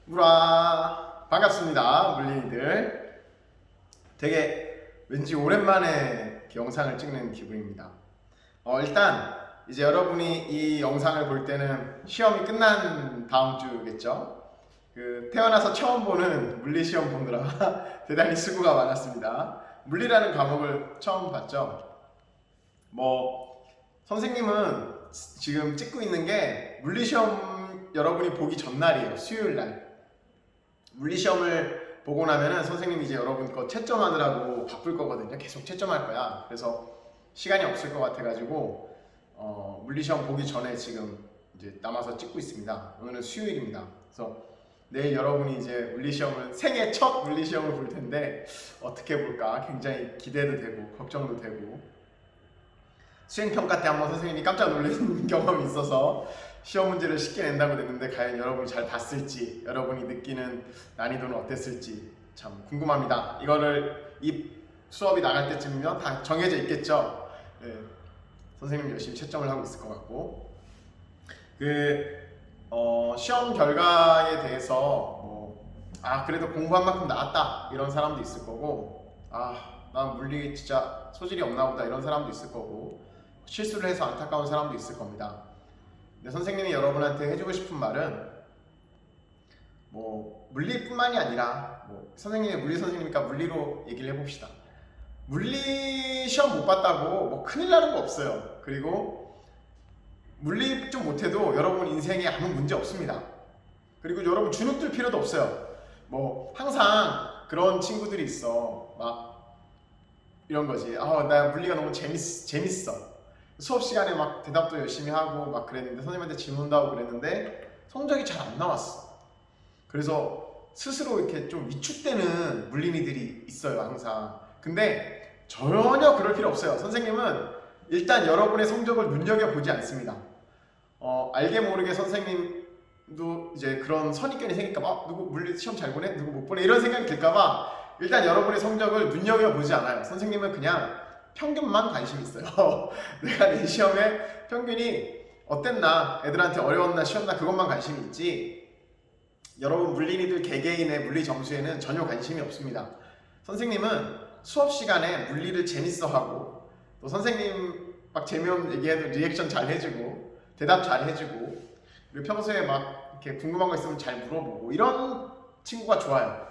우라 반갑습니다 물린이들. 되게 왠지 오랜만에 이렇게 영상을 찍는 기분입니다. 일단 이제 여러분이 이 영상을 볼 때는 시험이 끝난 다음 주겠죠. 태어나서 처음 보는 물리 시험 보느라 대단히 수고가 많았습니다. 물리라는 과목을 처음 봤죠. 선생님은 지금 찍고 있는 게 물리 시험 여러분이 보기 전날이에요. 수요일 날. 물리 시험을 보고 나면은 선생님이 이제 여러분 거 채점하느라고 바쁠 거거든요. 계속 채점할 거야. 그래서 시간이 없을 것 같아가지고 물리 시험 보기 전에 지금 이제 남아서 찍고 있습니다. 오늘은 수요일입니다. 그래서 내일 여러분이 이제 물리 시험을 생애 첫 물리 시험을 볼 텐데 어떻게 볼까 굉장히 기대도 되고 걱정도 되고, 수행평가 때 한번 선생님이 깜짝 놀란 경험이 있어서 시험 문제를 쉽게 낸다고 됐는데 과연 여러분이 잘 봤을지, 여러분이 느끼는 난이도는 어땠을지 참 궁금합니다. 이 수업이 나갈 때쯤이면 다 정해져 있겠죠. 네, 선생님 열심히 채점을 하고 있을 것 같고, 시험 결과에 대해서 그래도 공부한 만큼 나왔다 이런 사람도 있을 거고, 난 물리 진짜 소질이 없나 보다 이런 사람도 있을 거고, 실수를 해서 안타까운 사람도 있을 겁니다. 근데 선생님이 여러분한테 해주고 싶은 말은 물리뿐만이 아니라 선생님이 물리 선생님이니까 물리로 얘기를 해봅시다. 물리 시험 못 봤다고 큰일 나는 거 없어요. 그리고 물리 좀 못해도 여러분 인생에 아무 문제 없습니다. 그리고 여러분 주눅 들 필요도 없어요. 항상 그런 친구들이 있어. 이런 거지. 나 물리가 너무 재밌어. 수업 시간에 대답도 열심히 하고 그랬는데, 선생님한테 질문도 하고 그랬는데 성적이 잘 안 나왔어. 그래서 스스로 이렇게 좀 위축되는 물린이들이 있어요, 항상. 근데 전혀 그럴 필요 없어요. 선생님은 일단 여러분의 성적을 눈여겨보지 않습니다. 알게 모르게 선생님도 이제 그런 선입견이 생길까봐, 누구 물리 시험 잘 보네? 누구 못 보네? 이런 생각이 들까봐 일단 여러분의 성적을 눈여겨보지 않아요. 선생님은 그냥 평균만 관심이 있어요. 내가 내 시험에 평균이 어땠나, 애들한테 어려웠나 쉬웠나, 그것만 관심이 있지, 여러분 물린이들 개개인의 물리 점수에는 전혀 관심이 없습니다. 선생님은 수업 시간에 물리를 재밌어하고, 또 선생님 재미없는 얘기해도 리액션 잘 해주고 대답 잘 해주고, 그리고 평소에 이렇게 궁금한 거 있으면 잘 물어보고, 이런 친구가 좋아요.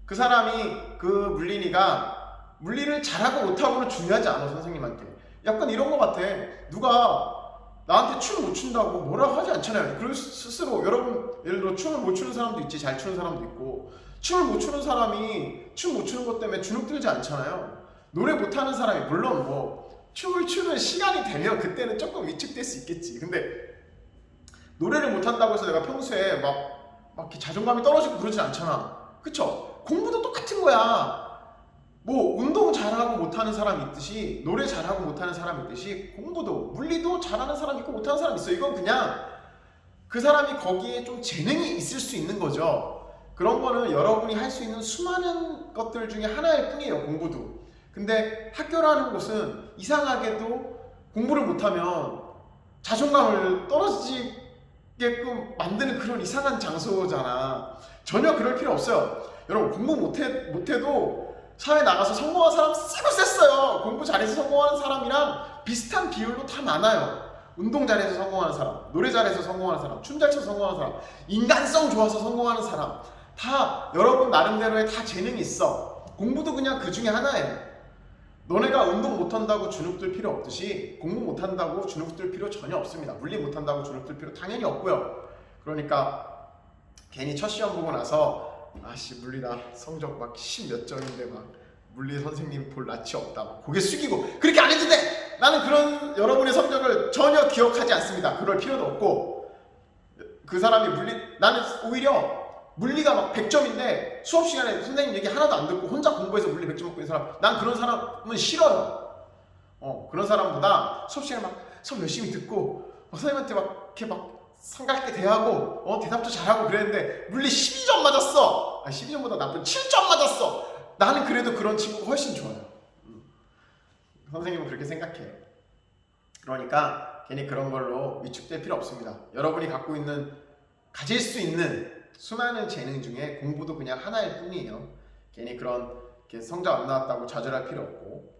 그 사람이, 그 물린이가 물리를 잘하고 못하고는 중요하지 않아. 선생님한테 약간 이런 거 같아. 누가 나한테 춤을 못 춘다고 뭐라고 하지 않잖아요. 그리고 스스로, 여러분 예를 들어 춤을 못 추는 사람도 있지, 잘 추는 사람도 있고. 춤을 못 추는 사람이 춤 못 추는 것 때문에 주눅 들지 않잖아요. 노래 못하는 사람이, 물론 춤을 추는 시간이 되면 그때는 조금 위축될 수 있겠지. 근데 노래를 못한다고 해서 내가 평소에 이렇게 자존감이 떨어지고 그러진 않잖아. 그쵸? 공부도 똑같은 거야. 운동 잘하고 못하는 사람이 있듯이, 노래 잘하고 못하는 사람이 있듯이, 공부도, 물리도 잘하는 사람이 있고 못하는 사람이 있어. 이건 그냥 그 사람이 거기에 좀 재능이 있을 수 있는 거죠. 그런 거는 여러분이 할 수 있는 수많은 것들 중에 하나일 뿐이에요, 공부도. 근데 학교라는 곳은 이상하게도 공부를 못하면 자존감을 떨어지게끔 만드는 그런 이상한 장소잖아. 전혀 그럴 필요 없어요. 여러분 공부 못해도 사회 나가서 성공한 사람 쓰고 셌어요. 공부 잘해서 성공하는 사람이랑 비슷한 비율로 다 많아요. 운동 잘해서 성공하는 사람, 노래 잘해서 성공하는 사람, 춤 잘 춰서 성공하는 사람, 인간성 좋아서 성공하는 사람, 다 여러분 나름대로의 다 재능이 있어. 공부도 그냥 그 중에 하나예요. 너네가 운동 못한다고 주눅들 필요 없듯이 공부 못한다고 주눅들 필요 전혀 없습니다. 물리 못한다고 주눅들 필요 당연히 없고요. 그러니까 괜히 첫 시험 보고 나서 물리 나 성적 10 몇 점인데 물리 선생님 볼 낯이 없다 고개 숙이고 그렇게 안 해도 돼! 나는 그런 여러분의 성적을 전혀 기억하지 않습니다. 그럴 필요도 없고, 그 사람이 나는 오히려 물리가 100점인데 수업 시간에 선생님 얘기 하나도 안 듣고 혼자 공부해서 물리 100점 먹고 있는 사람, 난 그런 사람은 싫어요. 그런 사람보다 수업 시간에 수업 열심히 듣고 선생님한테 이렇게 상갈게 대하고 대답도 잘하고 그랬는데 물리 12점 맞았어. 12점보다 나쁜 7점 맞았어. 나는 그래도 그런 친구가 훨씬 좋아요. 선생님은 그렇게 생각해. 그러니까 괜히 그런 걸로 위축될 필요 없습니다. 여러분이 가질 수 있는 수많은 재능 중에 공부도 그냥 하나일 뿐이에요. 괜히 그런 성적 안 나왔다고 좌절할 필요 없고.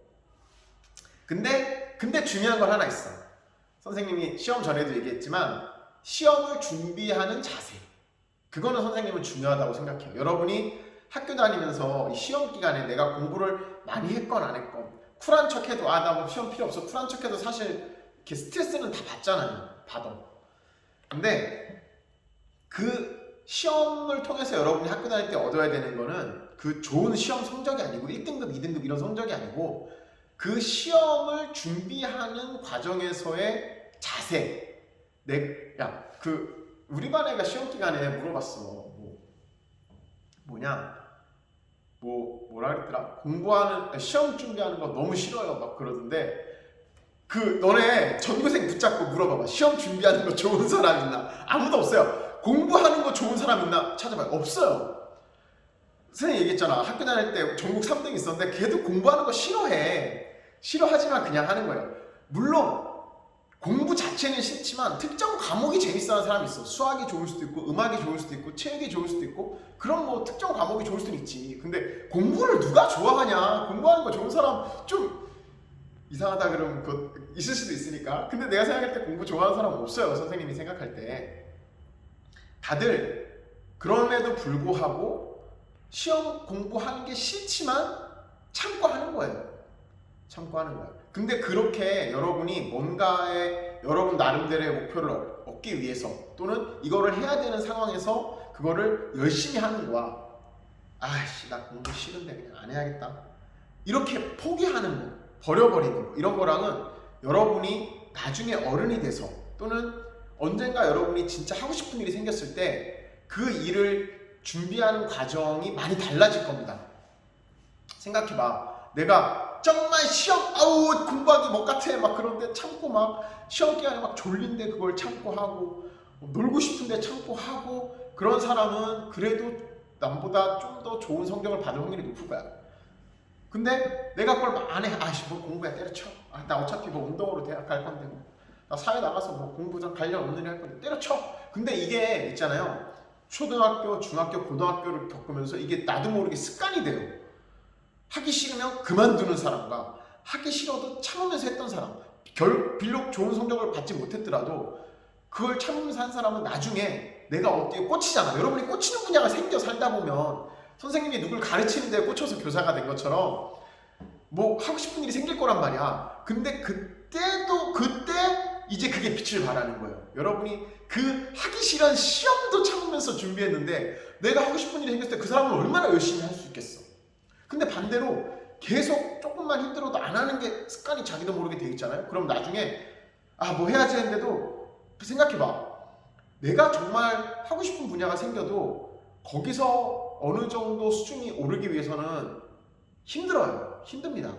근데 중요한 건 하나 있어. 선생님이 시험 전에도 얘기했지만 시험을 준비하는 자세, 그거는 선생님은 중요하다고 생각해요. 여러분이 학교 다니면서 이 시험 기간에 내가 공부를 많이 했건 안 했건 쿨한 척해도 나 뭐 시험 필요 없어 쿨한 척해도 사실 이렇게 스트레스는 다 받잖아요. 받아. 근데 그 시험을 통해서 여러분이 학교 다닐 때 얻어야 되는 거는 그 좋은 시험 성적이 아니고 1등급, 2등급 이런 성적이 아니고 그 시험을 준비하는 과정에서의 자세. 우리 반 애가 시험 기간에 물어봤어. 뭐라 그랬더라? 시험 준비하는 거 너무 싫어요. 막 그러던데, 너네 전교생 붙잡고 물어봐봐. 시험 준비하는 거 좋은 사람 있나? 아무도 없어요. 공부하는 거 좋은 사람 있나? 찾아봐요. 없어요. 선생님 얘기했잖아. 학교 다닐 때 전국 3등 있었는데 걔도 공부하는 거 싫어해. 싫어하지만 그냥 하는 거예요. 물론 공부 자체는 싫지만 특정 과목이 재밌어하는 사람이 있어. 수학이 좋을 수도 있고 음악이 좋을 수도 있고 체육이 좋을 수도 있고 그런 뭐 특정 과목이 좋을 수도 있지. 근데 공부를 누가 좋아하냐? 공부하는 거 좋은 사람 좀 이상하다 그러면 그거 있을 수도 있으니까. 근데 내가 생각할 때 공부 좋아하는 사람 없어요. 선생님이 생각할 때. 다들 그럼에도 불구하고 시험 공부하는 게 싫지만 참고 하는 거예요. 참고 하는 거예요. 근데 그렇게 여러분이 뭔가의 여러분 나름대로의 목표를 얻기 위해서 또는 이거를 해야 되는 상황에서 그거를 열심히 하는 거야. 나 공부 싫은데 그냥 안 해야겠다. 이렇게 포기하는 거, 버려버리는 거, 이런 거랑은 여러분이 나중에 어른이 돼서 또는 언젠가 여러분이 진짜 하고 싶은 일이 생겼을 때 그 일을 준비하는 과정이 많이 달라질 겁니다. 생각해봐. 내가 정말 시험 공부하기 뭐 같아 막 그런데 참고 막 시험 기간에 막 졸린데 그걸 참고 하고 놀고 싶은데 참고 하고 그런 사람은 그래도 남보다 좀 더 좋은 성적을 받을 확률이 높을 거야. 근데 내가 그걸 막 안 해. 뭐 공부야 때려쳐. 나 어차피 뭐 운동으로 대학 갈 건데 뭐. 나 사회 나가서 뭐 공부장 관련 없는 일 할 건데 때려쳐. 근데 이게 있잖아요. 초등학교, 중학교, 고등학교를 겪으면서 이게 나도 모르게 습관이 돼요. 하기 싫으면 그만두는 사람과 하기 싫어도 참으면서 했던 사람, 비록 좋은 성적을 받지 못했더라도 그걸 참으면서 한 사람은 나중에 내가 어디에 꽂히잖아. 여러분이 꽂히는 분야가 생겨 살다 보면 선생님이 누굴 가르치는 데 꽂혀서 교사가 된 것처럼 뭐 하고 싶은 일이 생길 거란 말이야. 근데 그때 이제 그게 빛을 발하는 거예요. 여러분이 그 하기 싫은 시험도 참으면서 준비했는데 내가 하고 싶은 일이 생겼을 때 그 사람은 얼마나 열심히 할 수 있겠어. 근데 반대로 계속 조금만 힘들어도 안 하는 게 습관이 자기도 모르게 돼 있잖아요. 그럼 나중에 뭐 해야지 했는데도 생각해봐. 내가 정말 하고 싶은 분야가 생겨도 거기서 어느 정도 수준이 오르기 위해서는 힘들어요. 힘듭니다.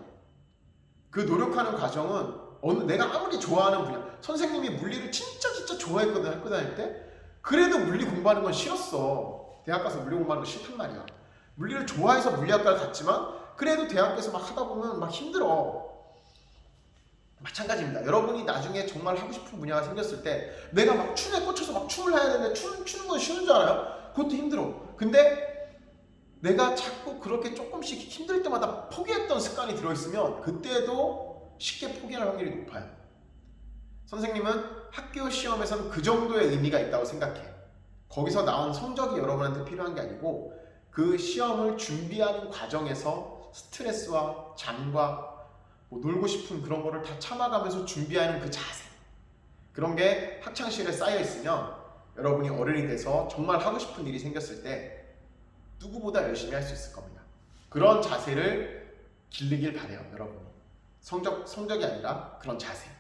그 노력하는 과정은 내가 아무리 좋아하는 분야, 선생님이 물리를 진짜 좋아했거든 학교 다닐 때. 그래도 물리 공부하는 건 싫었어. 대학 가서 물리 공부하는 거 싫단 말이야. 물리를 좋아해서 물리학과를 갔지만 그래도 대학에서 막 하다 보면 막 힘들어. 마찬가지입니다. 여러분이 나중에 정말 하고 싶은 분야가 생겼을 때 내가 막 춤에 꽂혀서 막 춤을 해야 되는데 추는 건 쉬운 줄 알아요? 그것도 힘들어. 근데 내가 자꾸 그렇게 조금씩 힘들 때마다 포기했던 습관이 들어있으면 그때도 쉽게 포기할 확률이 높아요. 선생님은 학교 시험에서는 그 정도의 의미가 있다고 생각해. 거기서 나온 성적이 여러분한테 필요한 게 아니고 그 시험을 준비하는 과정에서 스트레스와 잠과 뭐 놀고 싶은 그런 거를 다 참아가면서 준비하는 그 자세, 그런 게 학창시절에 쌓여 있으면 여러분이 어른이 돼서 정말 하고 싶은 일이 생겼을 때 누구보다 열심히 할 수 있을 겁니다. 그런 자세를 기르길 바래요. 여러분이 성적이 아니라 그런 자세.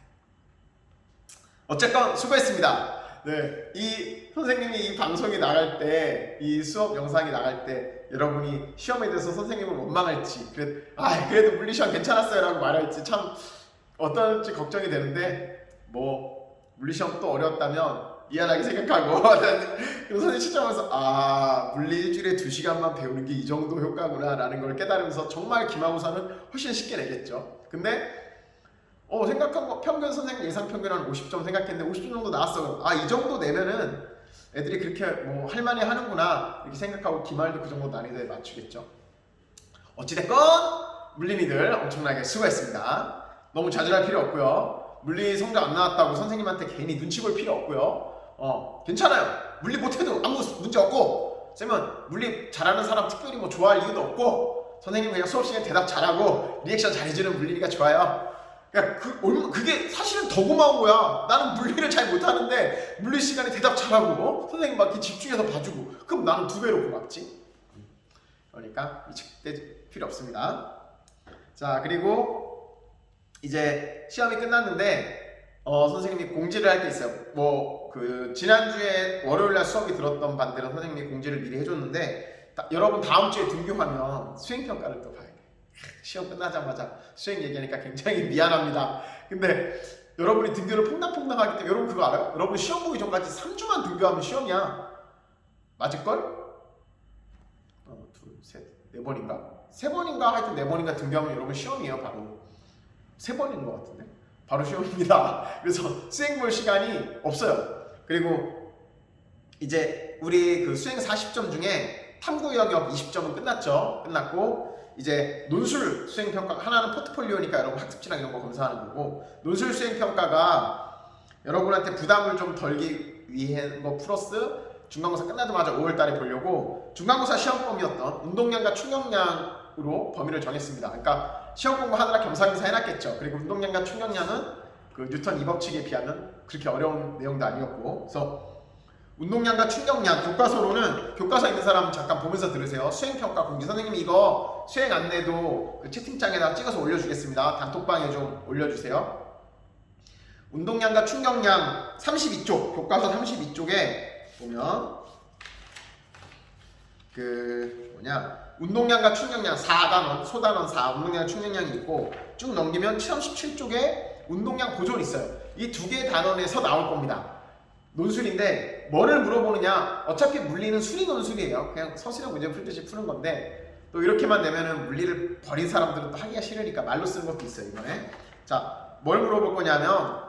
어쨌건 수고했습니다. 네, 이 선생님이 이 방송이 나갈 때, 이 수업 영상이 나갈 때 여러분이 시험에 대해서 선생님을 원망할지, 그래도 물리시험 괜찮았어요 라고 말할지 참 어떨지 걱정이 되는데, 뭐 물리시험 또 어려웠다면 미안하게 생각하고 선생님 시청하면서 물리 일주일에 2시간만 배우는 게 이 정도 효과구나 라는 걸 깨달으면서 정말 기말고사는 훨씬 쉽게 내겠죠. 근데 생각한 거 평균 선생님 예상 평균 한 50점 생각했는데 50점 정도 나왔어. 이 정도 내면은 애들이 그렇게 뭐 할만해 하는구나 이렇게 생각하고 기말도 그 정도 난이도에 맞추겠죠. 어찌됐건 물린이들 엄청나게 수고했습니다. 너무 좌절할 필요 없고요. 물리 성적 안 나왔다고 선생님한테 괜히 눈치 볼 필요 없고요. 괜찮아요. 물리 못해도 아무 문제 없고, 쌤은 물리 잘하는 사람 특별히 뭐 좋아할 이유도 없고, 선생님 그냥 수업 시간에 대답 잘하고 리액션 잘해주는 물리가 좋아요. 그러니까 그게 사실은 더 고마운 거야. 나는 물리를 잘 못하는데 물리 시간에 대답 잘하고 선생님 막 이렇게 집중해서 봐주고, 그럼 나는 2배로 고맙지. 그러니까 절대 필요 없습니다. 자, 그리고 이제 시험이 끝났는데 선생님이 공지를 할 게 있어요. 뭐 그 지난주에 월요일날 수업이 들었던 반들은 선생님이 공지를 미리 해줬는데, 여러분 다음 주에 등교하면 수행평가를 또 봐야 돼. 시험 끝나자마자 수행 얘기하니까 굉장히 미안합니다. 근데 여러분이 등교를 퐁당퐁당하기 때문에, 여러분 그거 알아요? 여러분 시험 보기 전까지 3주만 등교하면 시험이야. 맞을걸? 둘, 셋, 4번인가? 3번인가? 하여튼 4번인가 등교하면 여러분 시험이에요. 바로 3번인 것 같은데 바로 시험입니다. 그래서 수행 볼 시간이 없어요. 그리고 이제 우리 그 수행 40점 중에 탐구 영역 20점은 끝났고, 이제 논술 수행평가 하나는 포트폴리오니까 여러분 학습지랑 이런 거 검사하는 거고, 논술 수행평가가 여러분한테 부담을 좀 덜기 위해 뭐 플러스 중간고사 끝나자마자 5월달에 보려고 중간고사 시험범위였던 운동량과 충격량으로 범위를 정했습니다. 그러니까 시험 공부하느라 겸사겸사 해놨겠죠. 그리고 운동량과 충격량은 그 뉴턴 2법칙에 비하면 그렇게 어려운 내용도 아니었고, 그래서 운동량과 충격량, 교과서로는, 교과서 있는 사람 잠깐 보면서 들으세요. 수행평가 공지. 선생님이 이거 수행 안내도 그 채팅창에다 찍어서 올려주겠습니다. 단톡방에 좀 올려주세요. 운동량과 충격량 32쪽, 교과서 32쪽에 보면 운동량과 충격량 4단원, 소단원 4, 운동량 충격량이 있고, 쭉 넘기면 시험 17쪽에 운동량 보존이 있어요. 이 2개의 단원에서 나올 겁니다. 논술인데 뭐를 물어보느냐, 어차피 물리는 수리 논술이에요. 그냥 서술형 문제 풀듯이 푸는 건데, 또 이렇게만 되면은 물리를 버린 사람들은 또 하기가 싫으니까 말로 쓰는 것도 있어요. 이번에 자, 뭘 물어볼 거냐면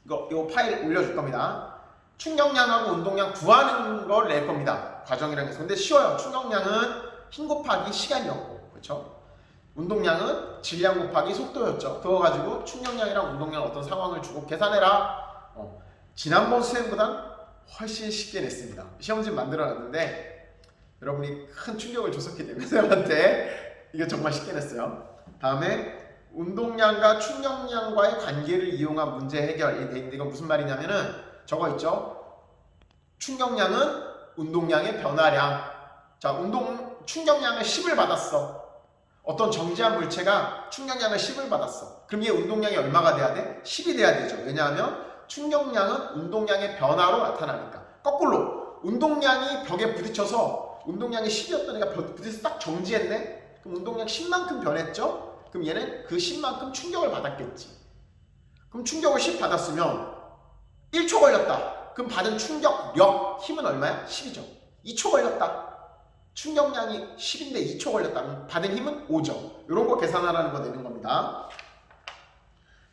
이거 파일 올려줄 겁니다. 충격량하고 운동량 구하는 걸 낼 겁니다. 과정이랑 해서. 근데 쉬워요. 충격량은 힘 곱하기 시간이었고, 그렇죠? 운동량은 질량 곱하기 속도였죠. 그거 가지고 충격량이랑 운동량 어떤 상황을 주고 계산해라. 지난번 수행보단 훨씬 쉽게 냈습니다. 시험지 만들어놨는데 여러분이 큰 충격을 줬었기 때문에 쌤한테 이거 정말 쉽게 냈어요. 다음에 운동량과 충격량과의 관계를 이용한 문제 해결. 이거 무슨 말이냐면은 저거 있죠. 충격량은 운동량의 변화량. 자, 충격량을 10을 받았어. 어떤 정지한 물체가 충격량을 10을 받았어. 그럼 얘 운동량이 얼마가 돼야 돼? 10이 돼야 되죠. 왜냐하면 충격량은 운동량의 변화로 나타나니까. 거꾸로 운동량이 벽에 부딪혀서 운동량이 10이었던 애가 부딪혀서 딱 정지했네? 그럼 운동량 10만큼 변했죠? 그럼 얘는 그 10만큼 충격을 받았겠지. 그럼 충격을 10 받았으면 1초 걸렸다. 그럼 받은 충격력, 힘은 얼마야? 10이죠. 2초 걸렸다. 충격량이 10인데 2초 걸렸다. 그럼 받은 힘은 5죠. 이런 거 계산하라는 거 내는 겁니다.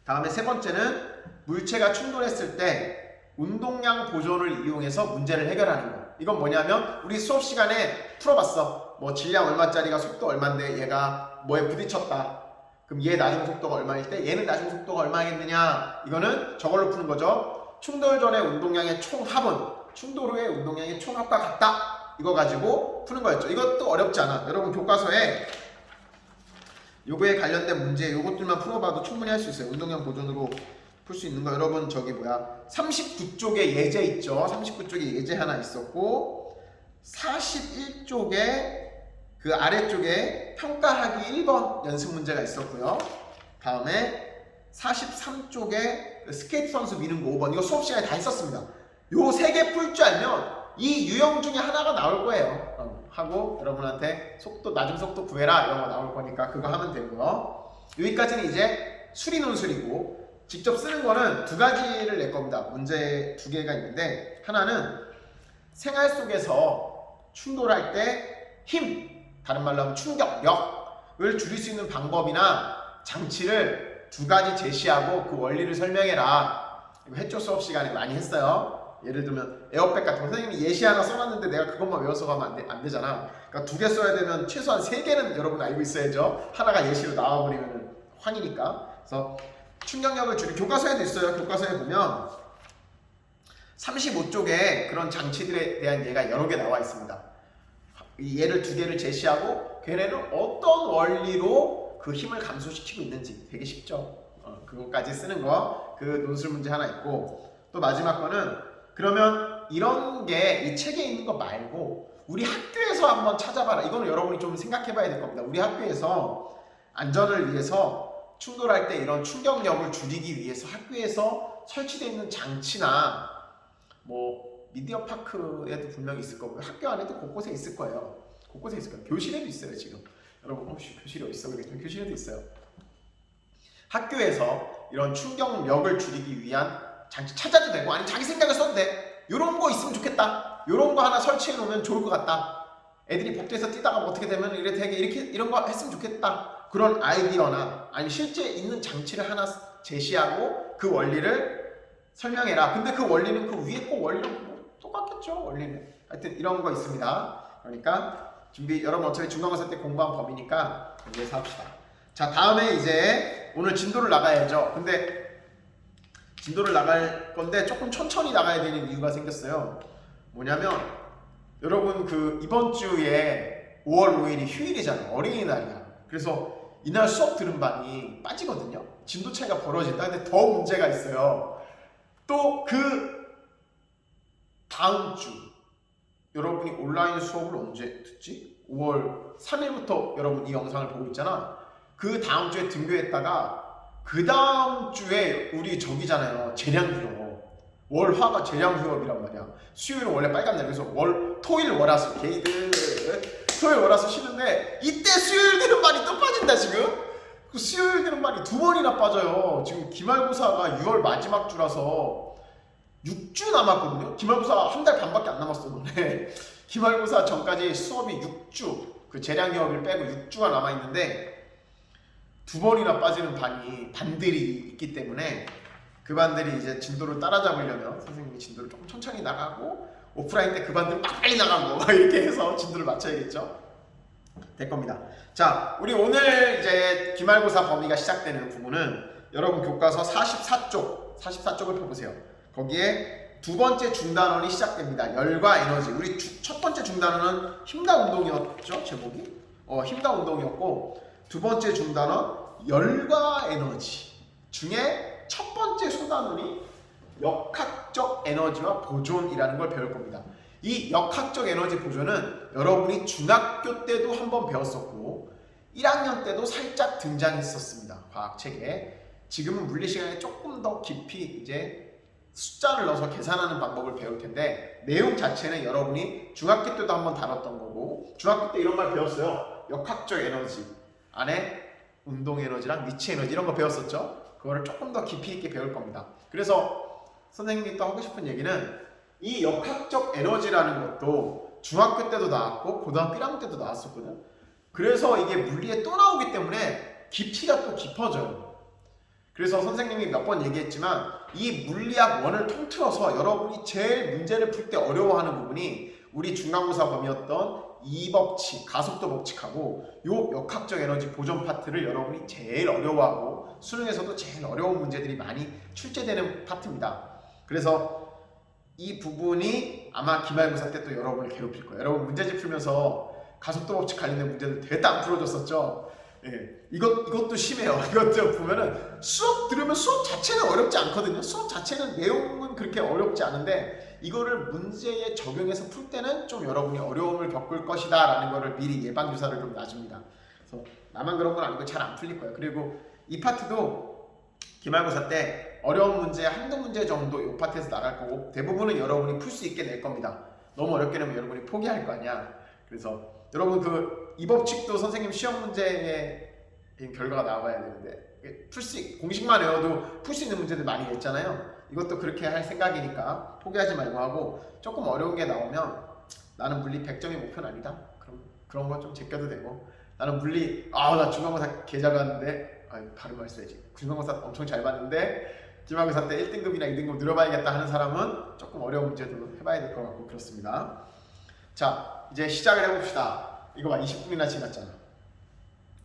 다음에 세 번째는 물체가 충돌했을 때 운동량 보존을 이용해서 문제를 해결하는 거. 이건 뭐냐면 우리 수업 시간에 풀어봤어. 뭐 질량 얼마짜리가 속도 얼마인데 얘가 뭐에 부딪혔다. 그럼 얘 나중 속도가 얼마일 때 얘는 나중 속도가 얼마겠느냐. 이거는 저걸로 푸는 거죠. 충돌 전의 운동량의 총합은 충돌 후의 운동량의 총합과 같다. 이거 가지고 푸는 거였죠. 이것도 어렵지 않아. 여러분 교과서에 요거에 관련된 문제 요것들만 풀어봐도 충분히 할 수 있어요. 운동량 보존으로 풀 수 있는 거. 여러분 저기 39쪽에 예제 있죠. 39쪽에 예제 하나 있었고 41쪽에 그 아래쪽에 평가하기 1번 연습 문제가 있었고요. 다음에 43쪽에 스케이트 선수 미는 거 5번. 이거 수업 시간에 다 했었습니다. 요 3개 풀 줄 알면 이 유형 중에 하나가 나올 거예요. 하고 여러분한테 나중 속도 구해라 이런 거 나올 거니까 그거 하면 되고요. 여기까지는 이제 수리 논술이고, 직접 쓰는 거는 2가지를 낼 겁니다. 문제 2개가 있는데, 하나는 생활 속에서 충돌할 때 힘, 다른 말로 하면 충격력을 줄일 수 있는 방법이나 장치를 2가지 제시하고 그 원리를 설명해라. 이거 해초 수업 시간에 많이 했어요. 예를 들면 에어백 같은 거 선생님이 예시 하나 써놨는데 내가 그것만 외워서 가면 안 되잖아. 그러니까 2개 써야 되면 최소한 3개는 여러분 알고 있어야죠. 하나가 예시로 나와버리면 황이니까. 그래서 충격력을 교과서에도 있어요. 교과서에 보면 35쪽에 그런 장치들에 대한 예가 여러 개 나와 있습니다. 이 예를 2개를 제시하고 걔네는 어떤 원리로 그 힘을 감소시키고 있는지 되게 쉽죠. 그것까지 쓰는 거, 그 논술 문제 하나 있고, 또 마지막 거는 그러면 이런 게 이 책에 있는 거 말고 우리 학교에서 한번 찾아봐라. 이거는 여러분이 좀 생각해 봐야 될 겁니다. 우리 학교에서 안전을 위해서 충돌할 때 이런 충격력을 줄이기 위해서 학교에서 설치되어 있는 장치나 뭐 미디어 파크에도 분명히 있을 거고요. 학교 안에도 곳곳에 있을 거예요. 곳곳에 있을 거예요. 교실에도 있어요. 지금 여러분 혹시 교실에 어디 있어? 그러겠죠? 교실에도 있어요. 학교에서 이런 충격력을 줄이기 위한 장치 찾아도 되고, 아니 자기 생각을 써도 돼. 이런 거 있으면 좋겠다. 이런 거 하나 설치해 놓으면 좋을 것 같다. 애들이 복도에서 뛰다가 뭐 어떻게 되면 이렇게 이런 거 했으면 좋겠다. 그런 아이디어나 아니 실제 있는 장치를 하나 제시하고 그 원리를 설명해라. 근데 그 원리는 그 위에 꼭 원리는 뭐 똑같겠죠. 원리는. 하여튼 이런 거 있습니다. 그러니까 여러분 어차피 중간고사 때 공부한 범위니까 여기에서 합시다. 자, 다음에 이제 오늘 진도를 나가야죠. 근데 진도를 나갈 건데 조금 천천히 나가야 되는 이유가 생겼어요. 뭐냐면 여러분 그 이번 주에 5월 5일이 휴일이잖아요. 어린이날이야. 그래서 이날 수업 들은 반이 빠지거든요. 진도 차이가 벌어진다. 근데 더 문제가 있어요. 또 그 다음 주 여러분이 온라인 수업을 언제 듣지? 5월 3일부터 여러분 이 영상을 보고 있잖아. 그 다음 주에 등교했다가 그 다음 주에 우리 저기잖아요. 재량휴업. 월화가 재량휴업이란 말이야. 수요일은 원래 빨간 날. 그래서 토일 월화수 게이드 토일 월화수 쉬는데 이때 수요일 되는 말이 또 빠진다 지금. 그 수요일 되는 말이 2번이나 빠져요. 지금 기말고사가 6월 마지막 주라서 6주 남았거든요. 기말고사 한 달 반밖에 안 남았었는데 기말고사 전까지 수업이 6주 그 재량휴업을 빼고 6주가 남아있는데 2번이나 빠지는 반들이 있기 때문에 그 반들이 이제 진도를 따라잡으려면 선생님이 진도를 조금 천천히 나가고 오프라인 때 그 반들 빨리 나가고 이렇게 해서 진도를 맞춰야겠죠. 될 겁니다. 자, 우리 오늘 이제 기말고사 범위가 시작되는 부분은 여러분 교과서 44쪽을 펴보세요. 거기에 두 번째 중단원이 시작됩니다. 열과 에너지. 우리 첫 번째 중단원은 힘과 운동이었죠, 제목이? 힘과 운동이었고 두 번째 중단원 열과 에너지 중에 첫 번째 소단원이 역학적 에너지와 보존이라는 걸 배울 겁니다. 이 역학적 에너지 보존은 여러분이 중학교 때도 한번 배웠었고 1학년 때도 살짝 등장했었습니다. 과학책에. 지금은 물리 시간에 조금 더 깊이 이제 숫자를 넣어서 계산하는 방법을 배울 텐데 내용 자체는 여러분이 중학교 때도 한번 다뤘던 거고 중학교 때 이런 말 배웠어요. 역학적 에너지 안에 운동 에너지랑 위치 에너지 이런 거 배웠었죠. 그거를 조금 더 깊이 있게 배울 겁니다. 그래서 선생님이 또 하고 싶은 얘기는 이 역학적 에너지라는 것도 중학교 때도 나왔고 고등학교 1학년 때도 나왔었거든. 그래서 이게 물리에 또 나오기 때문에 깊이가 또 깊어져요. 그래서 선생님이 몇 번 얘기했지만 이 물리학 원을 통틀어서 여러분이 제일 문제를 풀 때 어려워하는 부분이 우리 중간고사 범위였던 이 법칙, 가속도 법칙하고 요 역학적 에너지 보존 파트를 여러분이 제일 어려워하고 수능에서도 제일 어려운 문제들이 많이 출제되는 파트입니다. 그래서 이 부분이 아마 기말고사 때 또 여러분을 괴롭힐 거예요. 여러분 문제집 풀면서 가속도 법칙 관련된 문제들 되게 안 풀어줬었죠. 예, 이것도 심해요. 이것도 보면은 수업 들으면 수업 자체는 어렵지 않거든요. 수업 자체는 내용은 그렇게 어렵지 않은데 이거를 문제에 적용해서 풀 때는 좀 여러분이 어려움을 겪을 것이다 라는 거를 미리 예방주사를 좀 놔줍니다. 그래서 나만 그런 건 아니고 잘 안 풀릴 거예요. 그리고 이 파트도 기말고사 때 어려운 문제 한두 문제 정도 이 파트에서 나갈 거고 대부분은 여러분이 풀 수 있게 낼 겁니다. 너무 어렵게 내면 여러분이 포기할 거 아니야. 그래서 여러분 이 법칙도 선생님 시험 문제의 결과가 나와야 되는데 공식만 외워도 풀 수 있는 문제들 많이 냈잖아요. 이것도 그렇게 할 생각이니까 포기하지 말고 하고 조금 어려운 게 나오면 나는 물리 100점이 목표는 아니다. 그럼 그런 거 좀 제껴도 되고 나는 물리 나 중간고사 개 잘 봤는데 발음 말 써야지. 중간고사 엄청 잘 봤는데 기말고사 때 1등급이나 2등급 늘어봐야겠다 하는 사람은 조금 어려운 문제도 해봐야 될 것 같고 그렇습니다. 자, 이제 시작을 해봅시다. 이거 봐, 20분이나 지났잖아.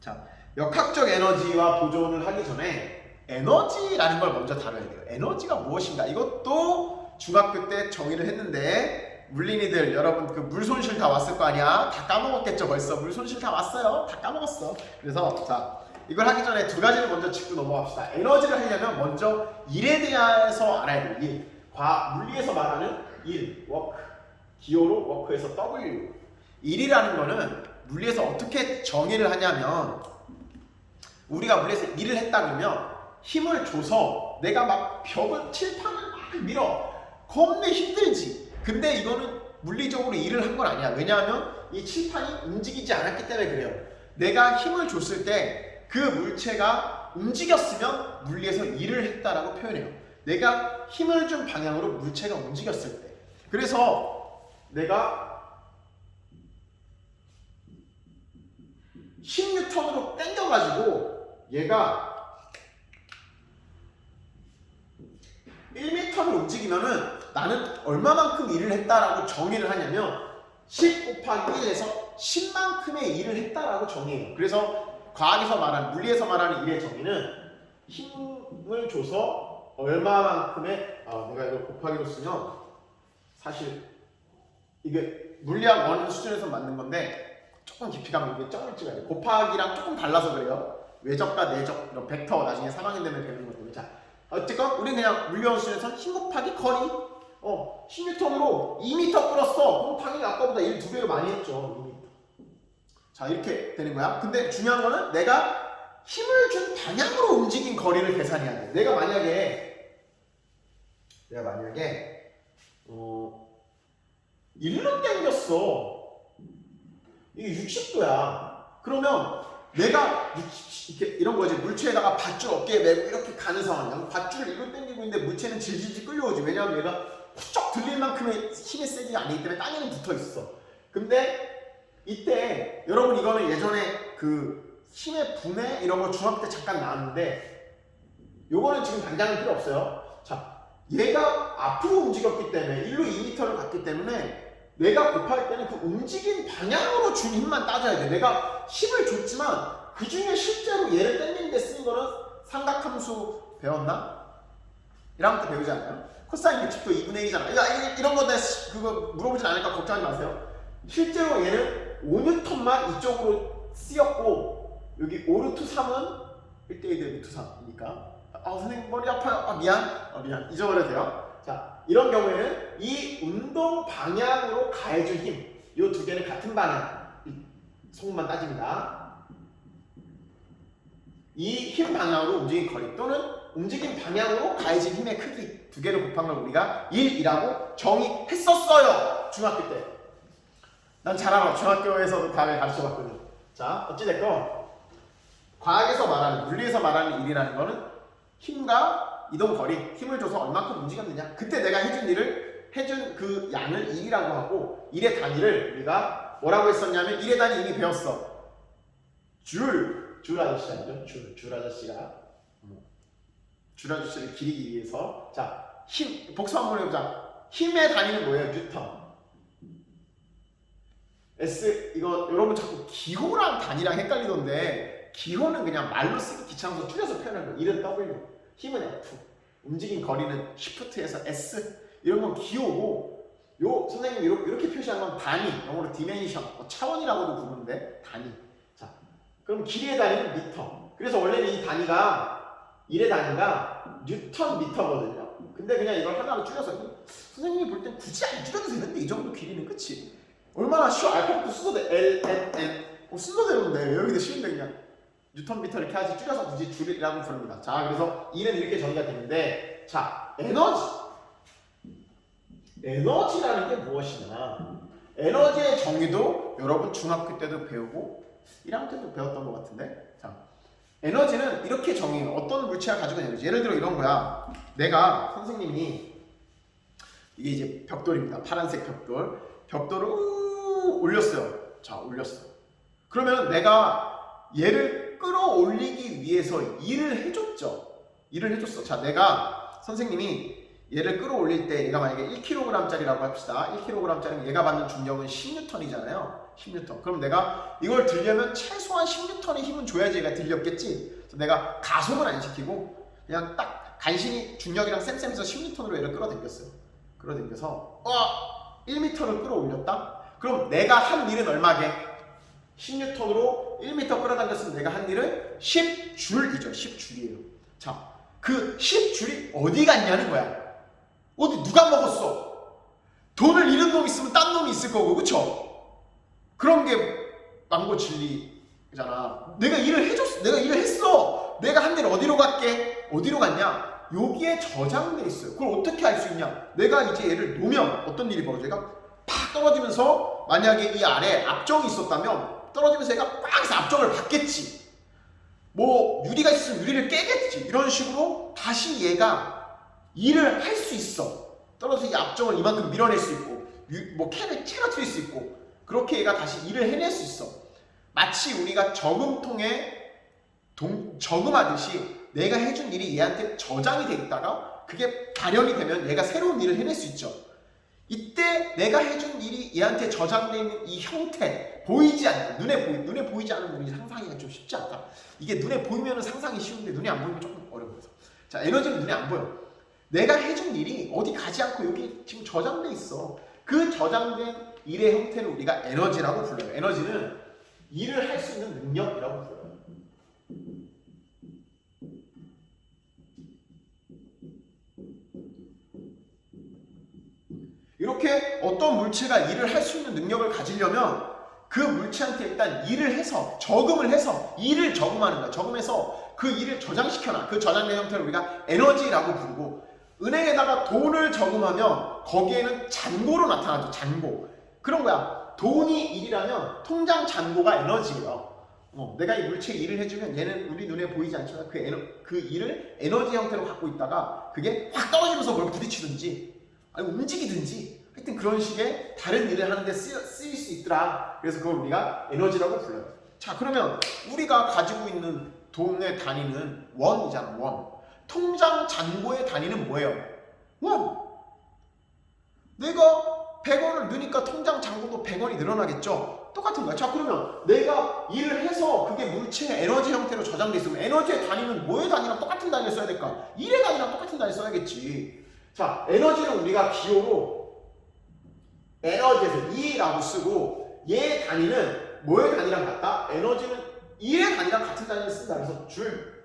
자, 역학적 에너지와 보존을 하기 전에 에너지라는 걸 먼저 다뤄야 돼요. 에너지가 무엇인가? 이것도 중학교 때 정의를 했는데 물린이들 여러분 그 물 손실 다 왔을 거 아니야? 다 까먹었겠죠 벌써. 물 손실 다 왔어요. 다 까먹었어. 그래서 자, 이걸 하기 전에 두 가지를 먼저 짚고 넘어갑시다. 에너지를 하려면 먼저 일에 대해서 알아야 돼요. 일. 물리에서 말하는 일, 워크. 기호로 워크에서 W. 일이라는 거는 물리에서 어떻게 정의를 하냐면 우리가 물리에서 일을 했다 그러면 힘을 줘서 내가 막 벽을 칠판을 막 밀어. 겁내 힘들지. 근데 이거는 물리적으로 일을 한 건 아니야. 왜냐하면 이 칠판이 움직이지 않았기 때문에 그래요. 내가 힘을 줬을 때 그 물체가 움직였으면 물리에서 일을 했다라고 표현해요. 내가 힘을 준 방향으로 물체가 움직였을 때. 그래서 내가 10N으로 당겨가지고 얘가 1m를 움직이면은 나는 얼마만큼 일을 했다라고 정의를 하냐면 10 곱하기 1에서 10만큼의 일을 했다라고 정의해요. 그래서 과학에서 말하는, 물리에서 말하는 일의 정의는 힘을 줘서 얼마만큼의 내가 이걸 곱하기로 쓰면 사실 이게 물리학 원 수준에서 만든 건데 조금 깊이 가면 이게 점을 찍어야 돼. 곱하기랑 조금 달라서 그래요. 외적과 내적 이런 벡터 나중에 3학년 되면 배우는 것들. 자, 어쨌건 우리는 그냥 물리학 수준에서 힘 곱하기 거리 10N으로 2m 끌었어. 그럼 당연히 아까보다 1, 2배로 많이 했죠. 2m. 자, 이렇게 되는 거야. 근데 중요한 거는 내가 힘을 준 방향으로 움직인 거리를 계산해야 돼. 내가 만약에 1로 당겼어. 이게 60도야. 그러면 내가 이렇게 이런 거지. 물체에다가 밧줄 어깨에 메고 이렇게 가는 상황이야. 밧줄을 1로 당기고 있는데 물체는 질질질 끌려오지. 왜냐하면 얘가 훌쩍 들릴 만큼의 힘의 세기가 아니기 때문에 땅에는 붙어 있어. 근데 이때 여러분 이거는 예전에 그 힘의 분해 이런 거 중학교 때 잠깐 나왔는데 요거는 지금 당장은 필요 없어요. 자, 얘가 앞으로 움직였기 때문에 1로 2m를 갔기 때문에 내가 곱할 때는 그 움직인 방향으로 준 힘만 따져야 돼. 내가 힘을 줬지만 그 중에 실제로 얘를 당기는 데 쓰는 거는 삼각함수 배웠나? 1학년 때 배우지 않아요? 코사인 60도 2분의 1이잖아. 이런 거 그거 물어보진 않으니까 걱정하지 마세요. 실제로 얘는 5N만 이쪽으로 쓰였고 여기 5루트 3은 1대1 대 루트 3이니까 선생님 머리 아파요. 미안. 잊어버려도 돼요. 자, 이런 경우에는 이 운동 방향으로 가해준 힘 이 두 개는 같은 방향 소문만 따집니다. 이 힘 방향으로 움직인 거리 또는 움직인 방향으로 가해진 힘의 크기 두 개를 곱한 걸 우리가 1이라고 정의했었어요. 중학교 때. 난 잘 알아. 중학교에서도 다음에 가르쳐봤거든. 자, 어찌됐건 과학에서 말하는, 물리에서 말하는 일이라는 거는 힘과 이동 거리, 힘을 줘서 얼마큼 움직였느냐. 그때 내가 해준 그 양을 일이라고 하고 일의 단위를 우리가 뭐라고 했었냐면 일의 단위 이미 배웠어. 줄 아저씨 아니죠? 줄 아저씨가 줄 아저씨를 기리기 위해서 자, 힘 복수 한번 해보자. 힘의 단위는 뭐예요? 뉴턴. 이거 여러분 자꾸 기호랑 단위랑 헷갈리던데 기호는 그냥 말로 쓰기 귀찮아서 줄여서 표현하는 거예요. 일은 W, 힘은 F, 움직인 거리는 Shift에서 S 이런 건 기호고 요 선생님이 이렇게 표시한 건 단위, 영어로 디멘션, 차원이라고도 부르는데 단위. 자, 그럼 길이의 단위는 미터. 그래서 원래는 이 단위가 일의 단위가 뉴턴 미터거든요. 근데 그냥 이걸 하나로 줄여서 선생님이 볼 땐 굳이 안 줄여도 되는데 이 정도 길이는 끝이. 얼마나 쉬워. 알파벳도 순서대로 L, N, N 순서대로인데 여기도 쉬운데 그냥 뉴턴 미터 이렇게 하지 줄여서 굳이 줄이라고 부릅니다. 자, 그래서 E는 이렇게 정의가 되는데 자, 에너지라는 게 무엇이냐. 에너지의 정의도 여러분 중학교 때도 배우고 1학년 때도 배웠던 것 같은데 자, 에너지는 이렇게 정의해요. 어떤 물체가 가지고 있는 에너지. 예를 들어 이런 거야. 내가 선생님이 이게 이제 벽돌입니다. 파란색 벽돌을 올렸어요. 자, 올렸어. 그러면 내가 얘를 끌어올리기 위해서 일을 해줬죠. 자, 내가 선생님이 얘를 끌어올릴 때 얘가 만약에 1kg짜리라고 합시다. 1kg짜리면 얘가 받는 중력은 10N이잖아요. 10N. 그럼 내가 이걸 들려면 최소한 10N의 힘은 줘야지 얘가 들렸겠지. 그래서 내가 가속은 안 시키고 그냥 딱 간신히 중력이랑 쌤쌤에서 10N으로 얘를 끌어당겼어요. 끌어당겨서 1m를 끌어올렸다? 그럼 내가 한 일은 얼마게? 10N으로 1m 끌어당겼으면 내가 한 일은 10줄이죠. 10줄이에요. 자, 그 10줄이 어디 갔냐는 거야. 어디 누가 먹었어? 돈을 잃은 놈 있으면 딴 놈이 있을 거고, 그쵸? 그런 게 망고 진리잖아. 내가 일을 해줬어. 내가 일을 했어. 내가 한 일 어디로 갈게? 어디로 갔냐? 여기에 저장돼 있어요. 그걸 어떻게 알 수 있냐? 내가 이제 얘를 놓으면 어떤 일이 벌어져? 얘가 팍 떨어지면서 만약에 이 아래에 압정이 있었다면 떨어지면서 얘가 팍 해서 압정을 받겠지. 뭐 유리가 있으면 유리를 깨겠지. 이런 식으로 다시 얘가 일을 할 수 있어. 떨어져서 이 압정을 이만큼 밀어낼 수 있고 뭐 캔을 채워뜨릴 수 있고 그렇게 얘가 다시 일을 해낼 수 있어. 마치 우리가 저금통에 저금하듯이 내가 해준 일이 얘한테 저장이 돼 있다가 그게 발현이 되면 얘가 새로운 일을 해낼 수 있죠. 이때 내가 해준 일이 얘한테 저장되어 있는 이 형태, 보이지 않는, 눈에 보이지 않는 눈이 상상하기가 좀 쉽지 않다. 이게 눈에 보이면 상상이 쉬운데 눈에 안 보이면 조금 어려워서. 자, 에너지는 눈에 안 보여. 내가 해준 일이 어디 가지 않고 여기 지금 저장돼 있어. 그 저장된 일의 형태를 우리가 에너지라고 불러요. 에너지는 일을 할 수 있는 능력이라고 불러요. 이렇게 어떤 물체가 일을 할 수 있는 능력을 가지려면 그 물체한테 일단 일을 해서 저금을 해서 일을 저금하는 거야. 저금해서 그 일을 저장시켜놔. 그 저장된 형태를 우리가 에너지라고 부르고 은행에다가 돈을 저금하면 거기에는 잔고로 나타나죠. 잔고. 그런 거야. 돈이 일이라면 통장 잔고가 에너지예요. 내가 이 물체에 일을 해주면 얘는 우리 눈에 보이지 않지만 그 일을 에너지 형태로 갖고 있다가 그게 확 떨어지면서 뭘 부딪히든지 아니 움직이든지 하여튼 그런 식의 다른 일을 하는데 쓰일 수 있더라. 그래서 그걸 우리가 에너지라고 불러요. 자, 그러면 우리가 가지고 있는 돈의 단위는 원이잖아. 원. 통장 잔고의 단위는 뭐예요? 원. 내가 100원을 넣으니까 통장 잔고도 100원이 늘어나겠죠? 똑같은 거야. 자, 그러면 내가 일을 해서 그게 물체의 에너지 형태로 저장돼 있으면 에너지의 단위는 뭐의 단위랑 똑같은 단위를 써야 될까? 일의 단위랑 똑같은 단위를 써야겠지. 자, 에너지는 우리가 기호로 에너지에서 E라고 쓰고 얘의 단위는 뭐의 단위랑 같다? 에너지는 E의 단위랑 같은 단위를 쓴다. 그래서 줄.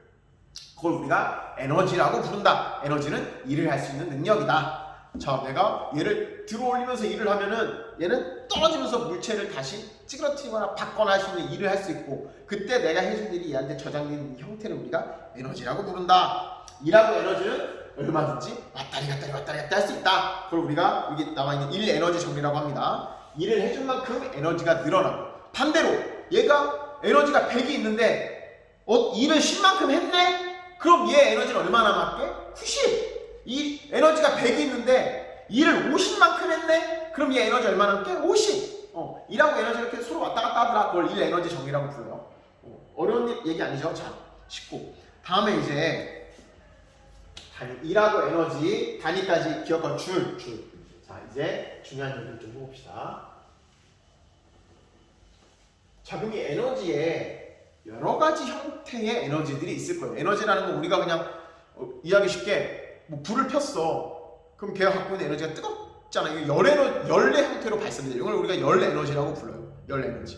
그걸 우리가 에너지라고 부른다. 에너지는 일을 할 수 있는 능력이다. 자, 내가 얘를 들어올리면서 일을 하면은 얘는 떨어지면서 물체를 다시 찌그러뜨리거나 받거나 할 수 있는 일을 할 수 있고 그때 내가 해준 일이 얘한테 저장된 형태를 우리가 에너지라고 부른다. 일하고 에너지는 얼마든지 왔다리 갔다리 할 수 있다. 그걸 우리가 여기 나와있는 일 에너지 정리라고 합니다. 일을 해준 만큼 에너지가 늘어나고 반대로 얘가 에너지가 100이 있는데 일을 10만큼 했네? 그럼 얘 에너지는 얼마나 남았게? 90! 이 에너지가 100이 있는데 일을 50만큼 했네? 그럼 얘 에너지 얼마나 남게? 50! 일하고 에너지 이렇게 서로 왔다 갔다 하더라. 그걸 일 에너지 정리라고 불러요. 어려운 얘기 아니죠? 자, 쉽고. 다음에 이제 일하고 에너지 단위까지 기억할 줄. 자, 이제 중요한 얘기를 좀 해봅시다. 자, 그럼 이 에너지에 여러 가지 형태의 에너지들이 있을 거예요. 에너지라는 건 우리가 그냥 이해하기 쉽게 뭐 불을 폈어. 그럼 걔가 갖고 있는 에너지가 뜨겁잖아. 이게 열의 형태로 발산돼요. 이걸 우리가 열 에너지라고 불러요. 열 에너지.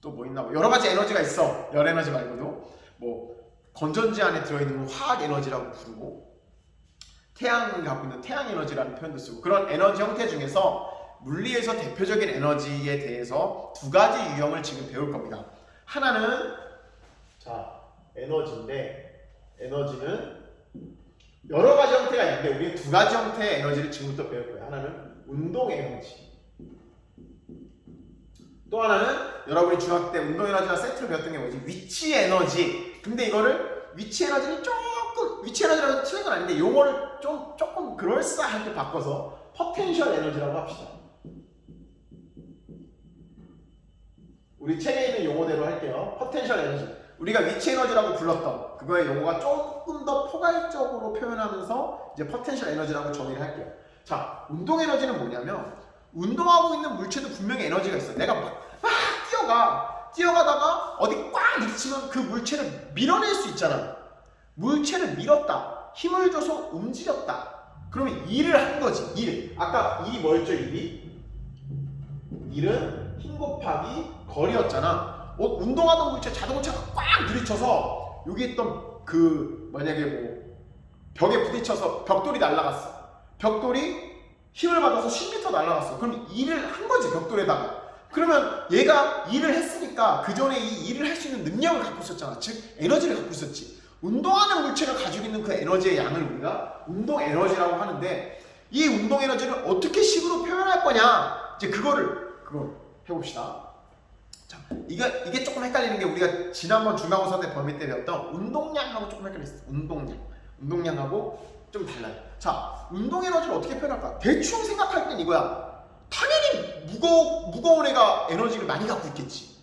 또 뭐 있나? 여러 가지 에너지가 있어. 열 에너지 말고도 뭐 건전지 안에 들어있는 화학 에너지라고 부르고 태양이 갖고 있는 태양 에너지라는 표현도 쓰고 그런 에너지 형태 중에서 물리에서 대표적인 에너지에 대해서 두 가지 유형을 지금 배울 겁니다. 하나는 에너지인데 에너지는 여러 가지 형태가 있는데 우리는 두 가지 형태의 에너지를 지금부터 배울 거예요. 하나는 운동 에너지. 또 하나는 여러분이 중학교 때 운동 에너지나 세트를 배웠던 게 뭐지? 위치 에너지. 근데 이거를 위치 에너지는 위치 에너지라고 틀린 건 아닌데 용어를 조금 그럴싸하게 바꿔서 포텐셜 에너지라고 합시다. 우리 책에 있는 용어대로 할게요. 포텐셜 에너지. 우리가 위치 에너지라고 불렀던 그거의 용어가 조금 더 포괄적으로 표현하면서 이제 포텐셜 에너지라고 정의를 할게요. 자, 운동 에너지는 뭐냐면 운동하고 있는 물체도 분명히 에너지가 있어. 내가 막 뛰어가다가 어디 꽉 부딪히면 그 물체를 밀어낼 수 있잖아. 물체를 밀었다. 힘을 줘서 움직였다. 그러면 일을 한 거지. 일. 아까 일이 뭐였죠? 일은 힘 곱하기 거리였잖아. 운동하던 물체 자동차가 꽉 부딪혀서 여기 있던 그 만약에 뭐 벽에 부딪혀서 벽돌이 날아갔어. 벽돌이 힘을 받아서 10m 날아갔어. 그럼 일을 한 거지, 벽돌에다가. 그러면 얘가 일을 했으니까 그 전에 이 일을 할 수 있는 능력을 갖고 있었잖아. 즉 에너지를 갖고 있었지. 운동하는 물체가 가지고 있는 그 에너지의 양을 우리가 운동 에너지라고 하는데, 이 운동 에너지를 어떻게 식으로 표현할 거냐, 이제 그걸 해봅시다. 자, 이게 조금 헷갈리는 게, 우리가 지난번 중간고사 때 범위 때 배웠던 운동량하고 조금 헷갈렸어. 운동량하고 좀 달라요. 자, 운동 에너지를 어떻게 표현할까? 대충 생각할 땐 이거야. 당연히 무거운 애가 에너지를 많이 갖고 있겠지.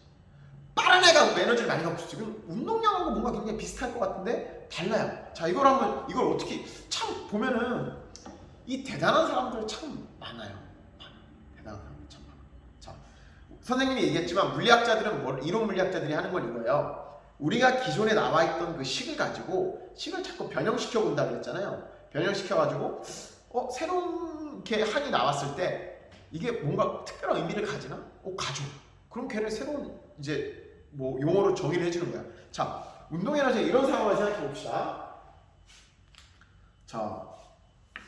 빠른 애가 에너지를 많이 갖고 있지. 그럼 운동량하고 뭔가 굉장히 비슷할 것 같은데 달라요. 자, 이걸 어떻게, 참 보면은 이 대단한 사람들 참 많아요. 대단한 사람들 참 많아. 자, 선생님이 얘기했지만 물리학자들은 이론 물리학자들이 하는 건 이거예요. 우리가 기존에 나와 있던 그 식을 가지고 식을 자꾸 변형시켜 본다 그랬잖아요. 변형시켜 가지고 새로운 이렇게 항이 나왔을 때 이게 뭔가 특별한 의미를 가지나? 가져. 그럼 걔를 새로운 이제 뭐 용어로 정의를 해주는 거야. 자, 운동 에너지 이런 상황을 생각해 봅시다. 자,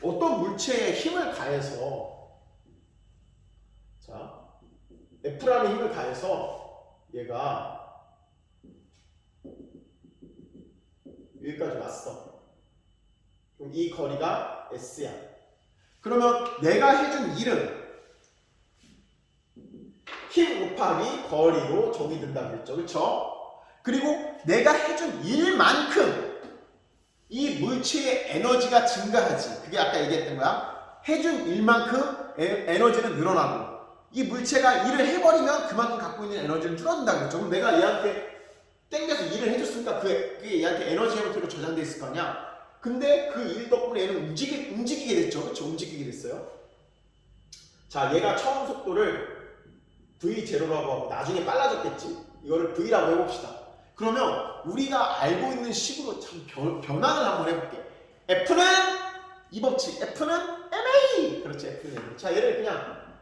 어떤 물체에 힘을 가해서, 자, F라는 힘을 가해서 얘가 여기까지 왔어. 그럼 이 거리가 S야. 그러면 내가 해준 일은 힘 곱하기 거리로 정의된다 그랬죠. 그렇죠? 그리고 내가 해준 일만큼 이 물체의 에너지가 증가하지. 그게 아까 얘기했던 거야. 해준 일만큼 에너지는 늘어나고, 이 물체가 일을 해버리면 그만큼 갖고 있는 에너지는 줄어든다 그랬죠. 그럼 내가 얘한테 땡겨서 일을 해줬으니까 그게 얘한테 에너지 형태로 저장돼 있을 거 아니야. 근데 그 일 덕분에 얘는 움직이게 됐죠. 그렇죠? 움직이게 됐어요. 자, 얘가 처음 속도를 V0라고 하고 나중에 빨라졌겠지. 이거를 V라고 해봅시다. 그러면 우리가 알고 있는 식으로 참 변환을 한번 해볼게. F는 이 법칙, F는 MA. 그렇지, F는 MA. 자, 얘를 그냥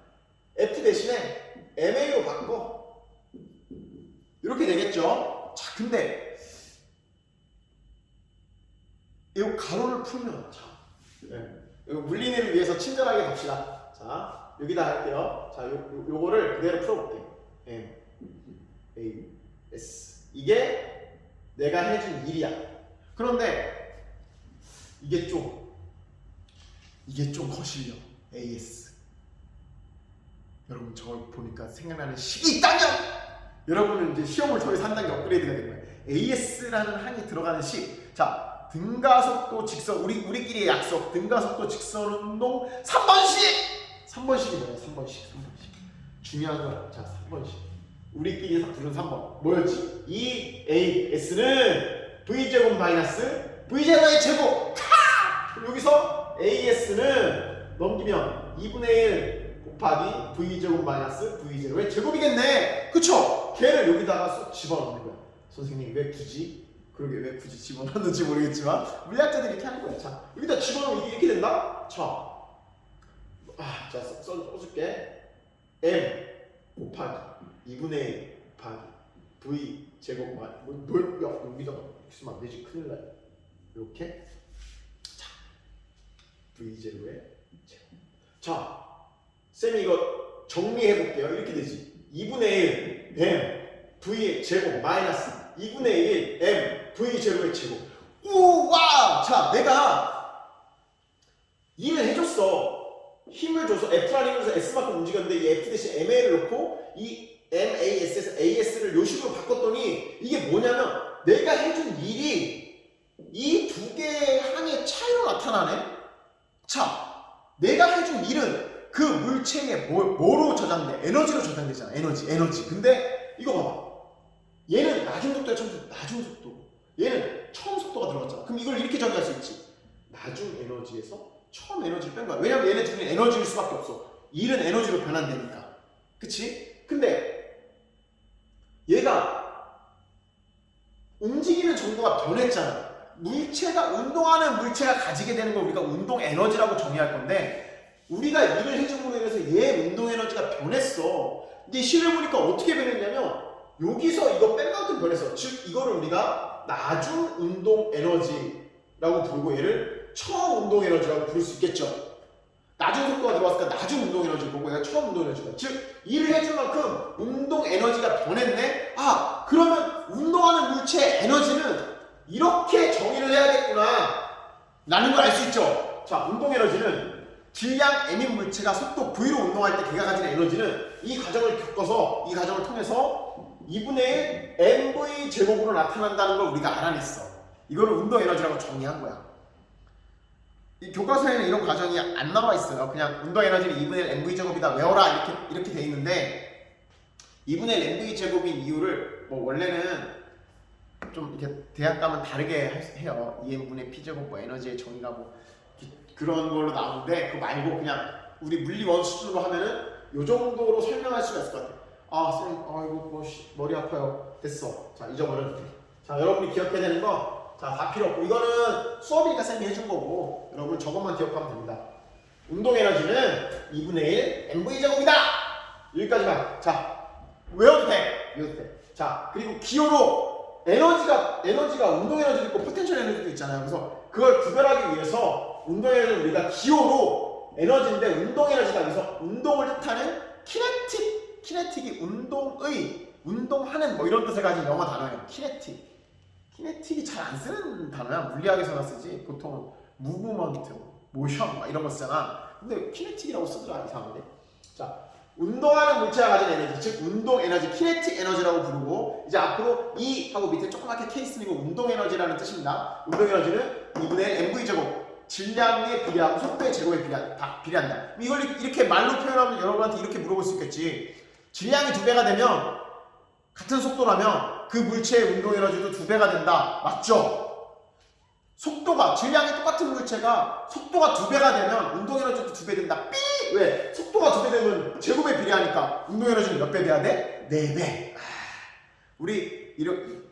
F 대신에 MA로 바꿔. 이렇게 되겠죠. 자, 근데 이 가로를 풀면, 자, 물리니를 위해서 친절하게 갑시다. 자, 여기다 할게요. 자, 요거를 그대로 풀어볼게. M, A, S. 이게 내가 해준 일이야. 그런데 이게 좀 거슬려. AS. 여러분, 저걸 보니까 생각나는 식이 있다면 여러분은 이제 시험을 통해서 한 단계 업그레이드가 된 거예요. AS라는 항이 들어가는 식. 자, 등가속도 직선, 우리끼리의 약속. 등가속도 직선 운동 3번식. 3번식이 뭐야? 3번식. 중요한 거야. 자, 3번식. 우리끼리 부른 3번. 뭐였지? EAS는 V제곱 마이너스 V제곱의 제곱. 여기서 AS는 넘기면 2분의 1 곱하기 V제곱 마이너스 V제곱의 제곱이겠네. 그쵸? 걔를 여기다가 쏙 집어넣는 거야. 선생님 왜 굳이? 그러게 왜 굳이 집어넣는지 모르겠지만 물리학자들이 이렇게 하는 거야. 자, 여기다 집어넣으면 이게 이렇게 된다? 자, 써줄게. M 곱하기 2분의 1 곱하기 V 제곱 여기다가 쓰면 안 되지. 큰일 나요. 이렇게. 자, V 제곱의 제곱. 자, 쌤이 이거 정리해 볼게요. 이렇게 되지. 2분의 1 M V 제곱 마이너스 2분의 1 M V 제곱의 제곱. 우와! 자, 내가 일을 해줬어. 힘을 줘서 F라는 힘을 줘서 S만큼 움직였는데 이 F 대신 MA를 놓고 이 MAS에서 AS를 요 식으로 바꿨더니 이게 뭐냐면 내가 해준 일이 이 두 개의 항의 차이로 나타나네. 자, 내가 해준 일은 그 물체에 뭐로 저장돼? 에너지로 저장되잖아. 에너지. 근데 이거 봐봐. 얘는 낮은 속도야, 낮은 속도. 얘는 처음 속도가 들어갔잖아. 그럼 이걸 이렇게 정의할 수 있지. 나중 에너지에서 처음 에너지를 뺀 거야. 왜냐면 얘네 둘은 에너지일 수밖에 없어. 일은 에너지로 변환되니까. 그치? 근데 얘가 움직이는 정도가 변했잖아. 물체가, 운동하는 물체가 가지게 되는 걸 우리가 운동 에너지라고 정의할 건데, 우리가 일을 해줌으로 인해서 얘 운동 에너지가 변했어. 근데 실을 보니까 어떻게 변했냐면 여기서 이거 뺀 만큼 변했어. 즉 이거를 우리가 나중 운동 에너지라고 부르고 얘를 처음 운동 에너지라고 부를 수 있겠죠. 나중 속도가 들어왔으니까 나중 운동 에너지를 보고 얘가 처음 운동 에너지다. 즉 일을 해줄 만큼 운동 에너지가 변했네. 아, 그러면 운동하는 물체의 에너지는 이렇게 정의를 해야겠구나 라는 걸 알 수 있죠. 자, 운동 에너지는 질량 M인 물체가 속도 V로 운동할 때 걔가 가지는 에너지는 이 과정을 겪어서, 이 과정을 통해서 2분의 1 mv 제곱으로 나타난다는 걸 우리가 알아냈어. 이거를 운동 에너지라고 정의한 거야. 이 교과서에는 이런 과정이 안 나와 있어요. 그냥 운동 에너지는 2분의 1 mv 제곱이다 외워라 이렇게 돼 있는데, 2분의 1 mv 제곱인 이유를 뭐 원래는 좀 이렇게 대학 가면 다르게 해요. 2n분의 p제곱 뭐 에너지의 정의가 뭐 그런 걸로 나오는데, 그거 말고 그냥 우리 물리 원 수준으로 하면은 요 정도로 설명할 수가 있을 것 같아요. 아, 쌤, 이거 뭐 머리 아파요. 됐어. 자, 잊어버려도 돼. 자, 여러분이 기억해야 되는 거, 자, 다 필요 없고, 이거는 수업이니까 쌤이 해준 거고, 여러분 저것만 기억하면 됩니다. 운동 에너지는 2분의 1 mv 제곱이다. 여기까지만. 자, 외워도 돼. 외워도 돼. 자, 그리고 기호로 에너지가 운동 에너지도 있고 포텐셜 에너지도 있잖아요. 그래서 그걸 구별하기 위해서 운동 에너지는 우리가 기호로 에너지인데, 운동 에너지가 여기서 운동을 뜻하는 키네틱이 운동하는 뭐 이런 뜻을 가진 영어 단어예요. 키네틱이 잘 안 쓰는 단어야. 물리학에서나 쓰지. 보통 무브먼트, 모션 막 이런 거 쓰잖아. 근데 키네틱이라고 쓰더라. 이상한데. 자, 운동하는 물체가 가진 에너지, 즉 운동 에너지, 키네틱 에너지라고 부르고, 이제 앞으로 E 하고 밑에 조그맣게 K 쓰는 거 운동 에너지라는 뜻입니다. 운동 에너지는 2분의 1 mv 제곱, 질량에 비례하고 속도의 제곱에 비례한다. 이걸 이렇게 말로 표현하면 여러분한테 이렇게 물어볼 수 있겠지. 질량이 2배가 되면 같은 속도라면 그 물체의 운동 에너지도 2배가 된다. 맞죠? 질량이 똑같은 물체가 속도가 2배가 되면 운동 에너지도 2배 된다. 삐! 왜? 속도가 2배 되면 제곱에 비례하니까 운동 에너지는 몇 배 돼야 돼? 4배. 우리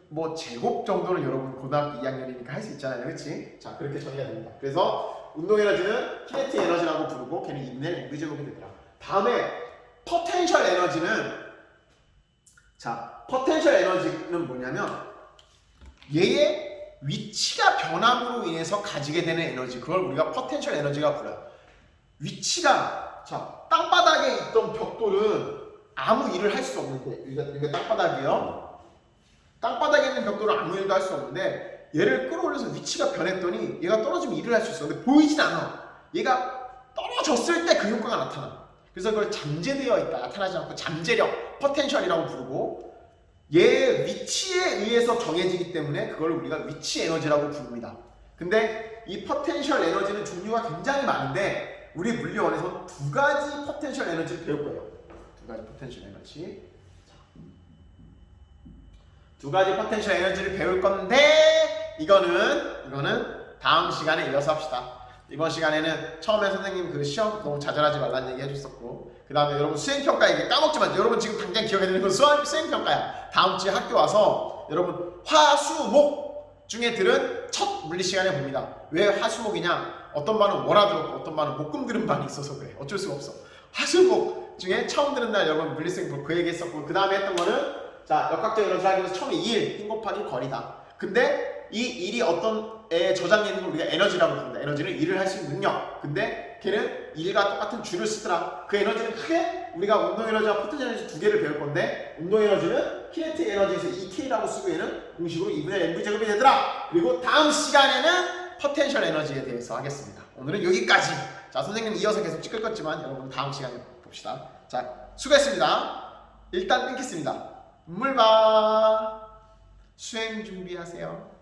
뭐 제곱 정도는 여러분 고등학교 2학년이니까 할 수 있잖아요. 그렇지? 자, 그렇게 정의가 됩니다. 그래서 운동 에너지는 키네틱 에너지라고 부르고 걔는 2분의 1 mv 제곱이 되더라. 다음에 포텐셜 에너지는, 자, 포텐셜 에너지는 뭐냐면 얘의 위치가 변함으로 인해서 가지게 되는 에너지, 그걸 우리가 포텐셜 에너지가 불러요. 위치가, 자, 땅바닥에 있던 벽돌은 아무 일을 할 수 없는데, 이게 땅바닥이에요. 땅바닥에 있는 벽돌은 아무 일도 할 수 없는데, 얘를 끌어올려서 위치가 변했더니 얘가 떨어지면 일을 할 수 있어. 근데 보이진 않아. 얘가 떨어졌을 때 그 효과가 나타나. 그래서 그걸 잠재되어 있다, 나타나지 않고 잠재력, 포텐셜이라고 부르고, 얘의 위치에 의해서 정해지기 때문에 그걸 우리가 위치 에너지라고 부릅니다. 근데 이 포텐셜 에너지는 종류가 굉장히 많은데, 우리 물리원에서 2가지 포텐셜 에너지를 배울 거예요. 2가지 포텐셜 에너지. 2가지 포텐셜 에너지를 배울 건데, 이거는 다음 시간에 이어서 합시다. 이번 시간에는 처음에 선생님 그 시험 너무 좌절하지 말라는 얘기 해줬었고, 그 다음에 여러분 수행평가 얘기 까먹지만, 여러분 지금 당장 기억해야 되는 건 수행평가야. 다음 주에 학교 와서 여러분 화, 수, 목 중에 들은 첫 물리 시간에 봅니다. 왜 화, 수, 목이냐? 어떤 반은 월화 들었고 어떤 반은 목금 들은 반이 있어서 그래. 어쩔 수가 없어. 화, 수, 목 중에 처음 들은 날 여러분 물리생 그 얘기 했었고, 그 다음에 했던 거는, 자, 역학적 에너지 하기 위해서 처음에 2일, 힘 곱하기 거리다. 근데 이 일이 어떤 에 저장해 있는 걸 우리가 에너지라고 부른다. 에너지는 일을 할 수 있는 능력. 근데 걔는 일과 똑같은 줄을 쓰더라. 그 에너지는 크게 우리가 운동 에너지와 포텐셜 에너지 2개를 배울 건데, 운동 에너지는 키네틱 에너지에서 EK라고 쓰고 얘는 공식으로 2분의 1 mv 제곱이 되더라. 그리고 다음 시간에는 포텐셜 에너지에 대해서 하겠습니다. 오늘은 여기까지. 자, 선생님 이어서 계속 찍을 거지만 여러분 다음 시간에 봅시다. 자, 수고했습니다. 일단 끊겠습니다. 물봐. 수행 준비하세요.